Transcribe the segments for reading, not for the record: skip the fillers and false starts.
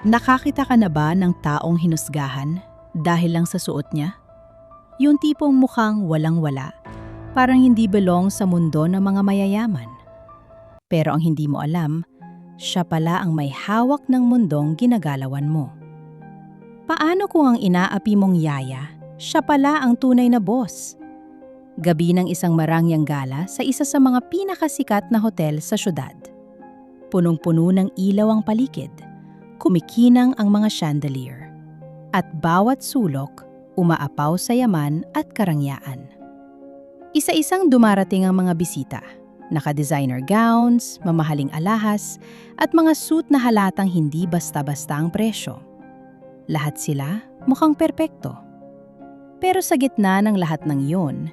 Nakakita ka na ba ng taong hinusgahan dahil lang sa suot niya? Yung tipong mukhang walang-wala, parang hindi belong sa mundo ng mga mayayaman. Pero ang hindi mo alam, siya pala ang may hawak ng mundong ginagalawan mo. Paano kung ang inaapi mong yaya, siya pala ang tunay na boss? Gabi ng isang marangyang gala sa isa sa mga pinakasikat na hotel sa syudad. Punong-puno ng ilaw ang paligid, kumikinang ang mga chandelier, at bawat sulok umaapaw sa yaman at karangyaan. Isa-isang dumarating ang mga bisita, naka-designer gowns, mamahaling alahas, at mga suit na halatang hindi basta-basta ang presyo. Lahat sila mukhang perpekto. Pero sa gitna ng lahat ng iyon,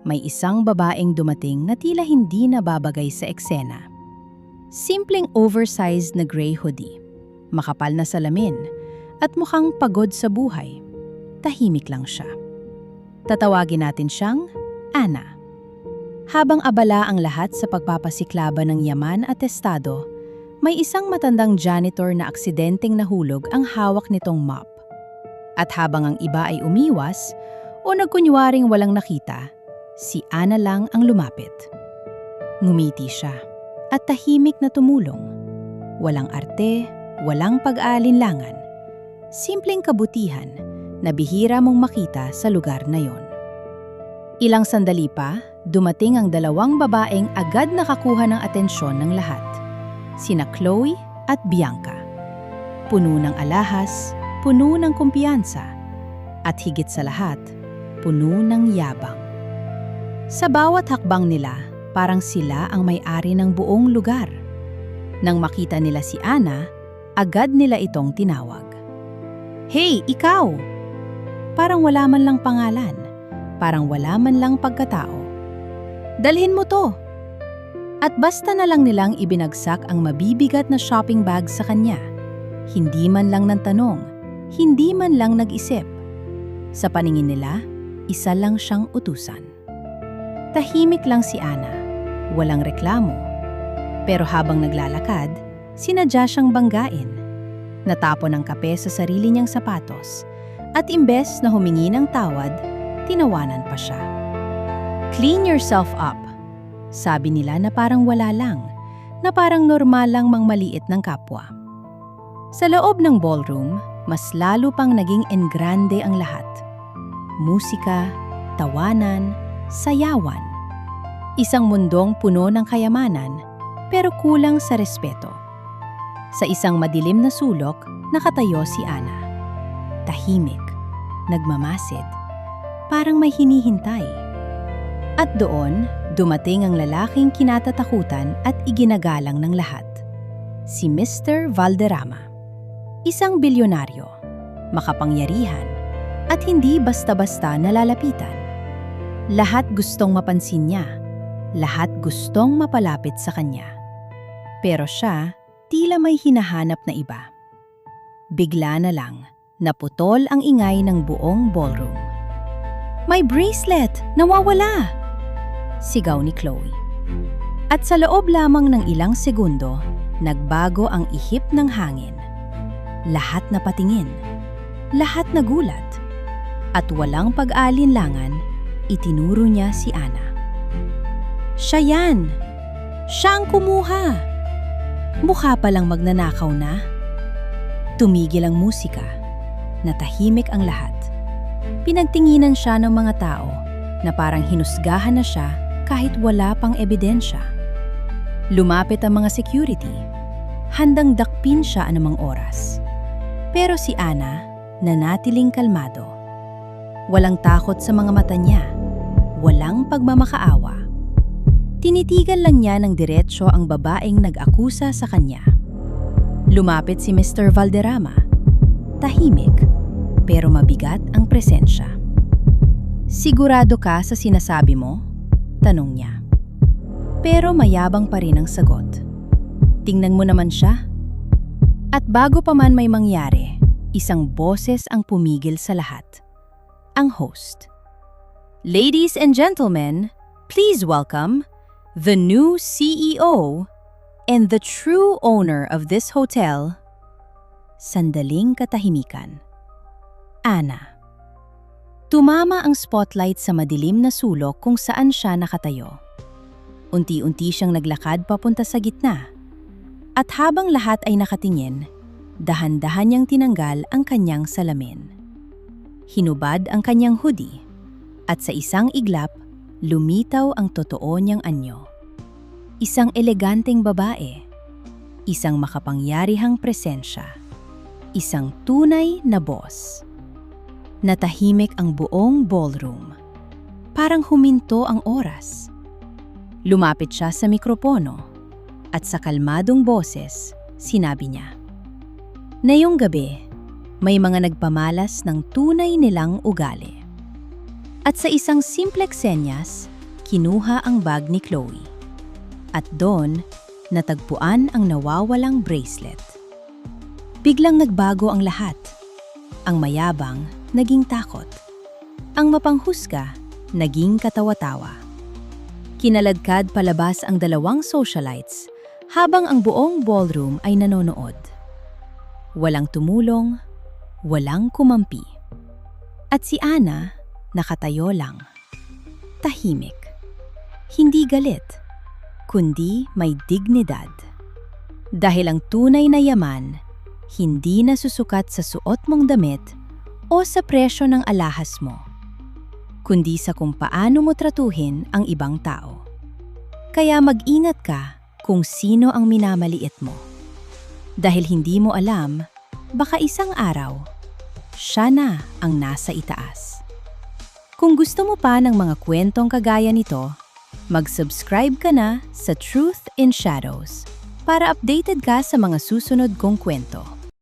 may isang babaeng dumating na tila hindi nababagay sa eksena. Simpleng oversized na gray hoodie, makapal na salamin, at mukhang pagod sa buhay. Tahimik lang siya. Tatawagin natin siyang Anna. Habang abala ang lahat sa pagpapasiklaban ng yaman at estado, may isang matandang janitor na aksidenteng nahulog ang hawak nitong mop. At habang ang iba ay umiwas o nagkunwaring walang nakita, si Anna lang ang lumapit. Ngumiti siya at tahimik na tumulong. Walang arte, walang pag-aalinlangan. Simpleng kabutihan na bihira mong makita sa lugar na yon. Ilang sandali pa, dumating ang dalawang babaeng agad nakakuha ng atensyon ng lahat. Sina Chloe at Bianca. Puno ng alahas, puno ng kumpiyansa, at higit sa lahat, puno ng yabang. Sa bawat hakbang nila, parang sila ang may-ari ng buong lugar. Nang makita nila si Anna, agad nila itong tinawag. "Hey, ikaw!" Parang wala man lang pangalan, parang wala man lang pagkatao. "Dalhin mo to!" At basta na lang nilang ibinagsak ang mabibigat na shopping bag sa kanya. Hindi man lang ng tanong, hindi man lang nag-isip. Sa paningin nila, isa lang siyang utusan. Tahimik lang si Anna, walang reklamo. Pero habang naglalakad, sinadya siyang banggain. Natapon ang kape sa sarili niyang sapatos, at imbes na humingi ng tawad, tinawanan pa siya. "Clean yourself up," sabi nila na parang wala lang, na parang normal lang mangmaliit ng kapwa. Sa loob ng ballroom, mas lalo pang naging engrande ang lahat. Musika, tawanan, sayawan. Isang mundong puno ng kayamanan, pero kulang sa respeto. Sa isang madilim na sulok, nakatayo si Anna. Tahimik, nagmamasid, parang may hinihintay. At doon, dumating ang lalaking kinatatakutan at iginagalang ng lahat. Si Mr. Valderrama. Isang bilyonaryo, makapangyarihan, at hindi basta-basta nalalapitan. Lahat gustong mapansin niya, lahat gustong mapalapit sa kanya. Pero siya, tila may hinahanap na iba. Bigla na lang, naputol ang ingay ng buong ballroom. "May bracelet! Nawawala!" Sigaw ni Chloe. At sa loob lamang ng ilang segundo, nagbago ang ihip ng hangin. Lahat napatingin, lahat nagulat, at walang pag-alinlangan, itinuro niya si Anna. "Siya yan! Siya ang kumuha! Mukha palang magnanakaw na." Tumigil ang musika. Natahimik ang lahat. Pinagtinginan siya ng mga tao na parang hinusgahan na siya kahit wala pang ebidensya. Lumapit ang mga security. Handang dakpin siya anumang oras. Pero si Anna, nanatiling kalmado. Walang takot sa mga mata niya. Walang pagmamakaawa. Tinitigan lang niya ng diretsyo ang babaeng nag-akusa sa kanya. Lumapit si Mr. Valderrama. Tahimik, pero mabigat ang presensya. "Sigurado ka sa sinasabi mo?" tanong niya. Pero mayabang pa rin ang sagot. "Tingnan mo naman siya." At bago pa man may mangyari, isang boses ang pumigil sa lahat. Ang host. "Ladies and gentlemen, please welcome the new CEO and the true owner of this hotel, sandaling katahimikan. Ana. Tumama ang spotlight sa madilim na sulok kung saan siya nakatayo. Unti-unti siyang naglakad papunta sa gitna. At habang lahat ay nakatingin, dahan-dahan niyang tinanggal ang kanyang salamin. Hinubad ang kanyang hoodie, at sa isang iglap, lumitaw ang totoo niyang anyo. Isang eleganteng babae, isang makapangyarihang presensya, isang tunay na boss. Natahimik ang buong ballroom. Parang huminto ang oras. Lumapit siya sa mikropono at sa kalmadong boses, sinabi niya, "Ngayong gabi, may mga nagpamalas ng tunay nilang ugali." At sa isang simpleng senyas, kinuha ang bag ni Chloe. At doon, natagpuan ang nawawalang bracelet. Biglang nagbago ang lahat. Ang mayabang, naging takot. Ang mapanghusga, naging katawa-tawa. Kinaladkad palabas ang dalawang socialites habang ang buong ballroom ay nanonood. Walang tumulong, walang kumampi. At si Ana, nakatayo lang. Tahimik. Hindi galit, kundi may dignidad. Dahil ang tunay na yaman, hindi nasusukat sa suot mong damit o sa presyo ng alahas mo, kundi sa kung paano mo tratuhin ang ibang tao. Kaya mag-ingat ka kung sino ang minamaliit mo. Dahil hindi mo alam, baka isang araw, siya na ang nasa itaas. Kung gusto mo pa ng mga kwentong kagaya nito, mag-subscribe ka na sa Truth in Shadows para updated ka sa mga susunod kong kwento.